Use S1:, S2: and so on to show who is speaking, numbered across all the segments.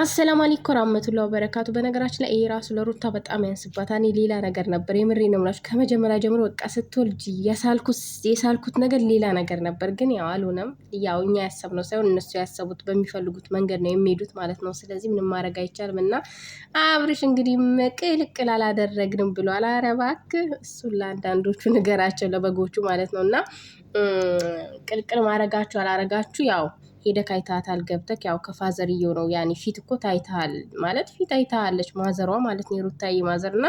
S1: አሰላሙ አለይኩም ወራህመቱላሂ ወበረካቱ። በነገራችን ላይ ይሄ ራሱ ለሩታ በጣም ያንስባታል። እኔ ሌላ ነገር ነበር የምሬ ነው የምላችሁ። ከመጀመሪያ ጀምሮ በቃ ስትወልጅ የሳልኩት ነገር ሌላ ነገር ነበር፣ ግን ያው አልሆነም። ያው እኛ ያሰብነው ሳይሆን እነሱ ያሰቡት በሚፈልጉት መንገድ ነው የሚሄዱት ማለት ነው። ስለዚህ ምንም ማድረግ አይቻልም እና አብርሽ እንግዲህ ቅልቅል አላደረግንም ብሏል። ኧረ እባክህ እሱን ለአንዳንዶቹ ንገራቸው፣ ለበጎቹ ማለት ነው። እና ቅልቅል ማድረጋችሁ አላረጋችሁ ያው ሄደክ አይታታል ገብተክ ያው ከፋዘርየው ነው ያኔ ፊት እኮ ታይታል ማለት ፊት አይታለች ማዘሯ ማለት ነው የሩታዬ ማዘር እና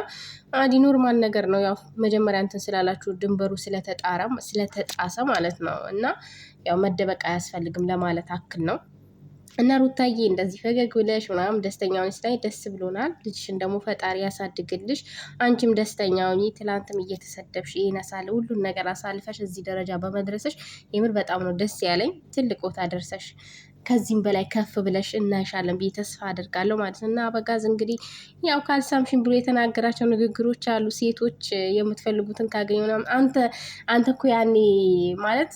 S1: አዲ ኖርማል ነገር ነው። ያው መጀመሪያ እንትን ስላላችሁ ድንበሩ ስለተጣሰ ማለት ነው እና ያው መደበቅ አያስፈልግም ለማለት አክል ነው። እና ሩታዬ እንደዚህ ፈገግ ብለሽ ምናምን ደስተኛ ሆነሽ ላይ ደስ ብሎናል። ልጅሽን ደግሞ ፈጣሪ ያሳድግልሽ። አንቺም ደስተኛ ሁኚ። ትላንትም እየተሰደብሽ ይነሳል ሁሉን ነገር አሳልፈሽ እዚህ ደረጃ በመድረስሽ የምር በጣም ነው ደስ ያለኝ። ትልቅ ቦታ ደርሰሽ ከዚህም በላይ ከፍ ብለሽ እናይሻለን ብዬ ተስፋ አደርጋለሁ ማለት ነው። እና አበጋዝ እንግዲህ ያው ካልሳምሽን ብሎ የተናገራቸው ንግግሮች አሉ። ሴቶች የምትፈልጉትን ካገኙ አንተ እኮ ያኔ ማለት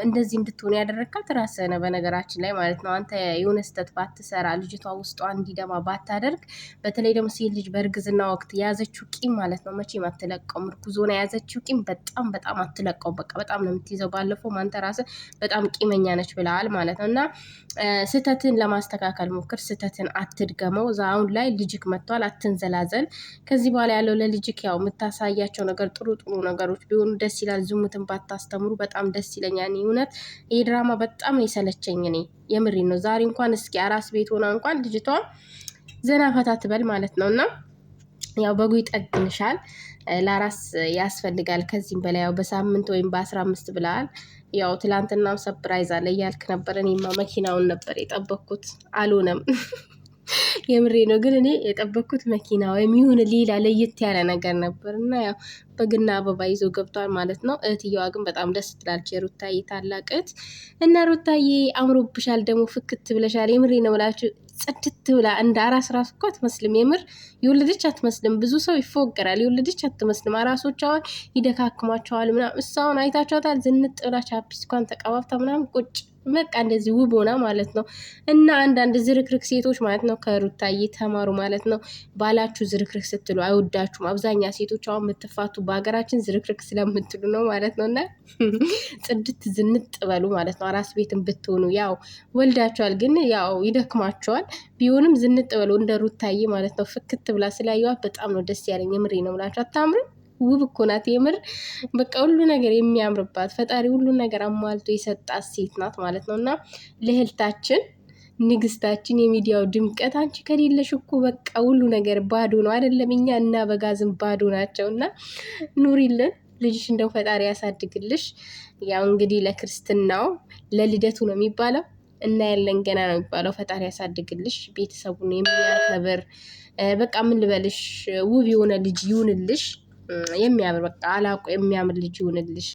S1: እንደዚህ እንድትሆን ያደረግካት ራስህ ነህ በነገራችን ላይ ማለት ነው። አንተ የሆነ ስህተት ባትሰራ ልጅቷ ውስጧ እንዲደማ ባታደርግ፣ በተለይ ደግሞ ሴት ልጅ በእርግዝና ወቅት የያዘችው ቂም ማለት ነው መቼም አትለቀውም። እርጉዞና የያዘችው ቂም በጣም በጣም አትለቀውም። በቃ በጣም ነው የምትይዘው። ባለፈው አንተ ራስህ በጣም ቂመኛ ነች ብለሃል ማለት ነው። እና ስህተትን ለማስተካከል ሞክር፣ ስህተትን አትድገመው። አሁን ላይ ልጅክ መጥቷል፣ አትንዘላዘል። ከዚህ በኋላ ያለው ለልጅክ ያው የምታሳያቸው ነገር ጥሩ ጥሩ ነገሮች ቢሆኑ ደስ ይላል። ዝሙትን ባታስተምሩ በጣም ደስ ይለኛል። እውነት ይሄ ድራማ በጣም የሰለቸኝ እኔ የምሬ ነው። ዛሬ እንኳን እስኪ አራስ ቤት ሆና እንኳን ልጅቷ ዘና ፈታ ትበል ማለት ነው። እና ያው በጉ ይጠግንሻል። ለአራስ ያስፈልጋል ከዚህም በላይ ያው በሳምንት ወይም በ15 ብለሃል። ያው ትላንትናም ሰፕራይዝ አለ እያልክ ነበር። እኔማ መኪናውን ነበር የጠበቅኩት፣ አልሆነም። የምሬ ነው። ግን እኔ የጠበቅኩት መኪና ወይም ይሁን ሌላ ለየት ያለ ነገር ነበር እና ያው በግና አበባ ይዞ ገብቷል ማለት ነው። እህትየዋ ግን በጣም ደስ ትላለች፣ የሩታዬ ታላቅ እህት እና ሩታዬ አምሮብሻል፣ ደግሞ ፍክት ብለሻል። የምሬ ነው ብላችሁ ጽድት ብላ እንደ አራስ ራሱ እኮ አትመስልም። የምር የወለደች አትመስልም። ብዙ ሰው ይፎገራል፣ የወለደች አትመስልም። አራሶች አሁን ይደካክማቸዋል ምናምን። እሷውን አይታችኋታል፣ ዝንጥ ብላ ቻፒስኳን ተቀባብታ ምናምን ቁጭ በቃ እንደዚህ ውብ ሆና ማለት ነው። እና አንዳንድ ዝርክርክ ሴቶች ማለት ነው ከሩታዬ ተማሩ ማለት ነው። ባላችሁ ዝርክርክ ስትሉ አይወዳችሁም። አብዛኛ ሴቶች አሁን የምትፋቱ በሀገራችን ዝርክርክ ስለምትሉ ነው ማለት ነው። እና ጽድት ዝንጥ በሉ ማለት ነው። አራስ ቤትን ብትሆኑ ያው ወልዳችኋል፣ ግን ያው ይደክማቸዋል። ቢሆንም ዝንጥ በሉ እንደ ሩታዬ ማለት ነው። ፍክት ብላ ስላየዋት በጣም ነው ደስ ያለኝ። የምሬ ነው ብላችሁ አታምርም? ውብ እኮ ናት የምር። በቃ ሁሉ ነገር የሚያምርባት ፈጣሪ ሁሉን ነገር አሟልቶ የሰጣት ሴት ናት ማለት ነው። እና ለእህታችን ንግስታችን፣ የሚዲያው ድምቀት አንቺ ከሌለሽ እኮ በቃ ሁሉ ነገር ባዶ ነው አይደለም? እኛ እና በጋዝም ባዶ ናቸው። እና ኑሪልን፣ ልጅሽ እንደው ፈጣሪ ያሳድግልሽ። ያው እንግዲህ ለክርስትናው ለልደቱ ነው የሚባለው እና ያለን ገና ነው የሚባለው። ፈጣሪ ያሳድግልሽ፣ ቤተሰቡን የሚያከብር በቃ ምን ልበልሽ፣ ውብ የሆነ ልጅ ይሁንልሽ። የሚያምር በቃ አላቆ የሚያምር ልጅ ይሁንልሽ።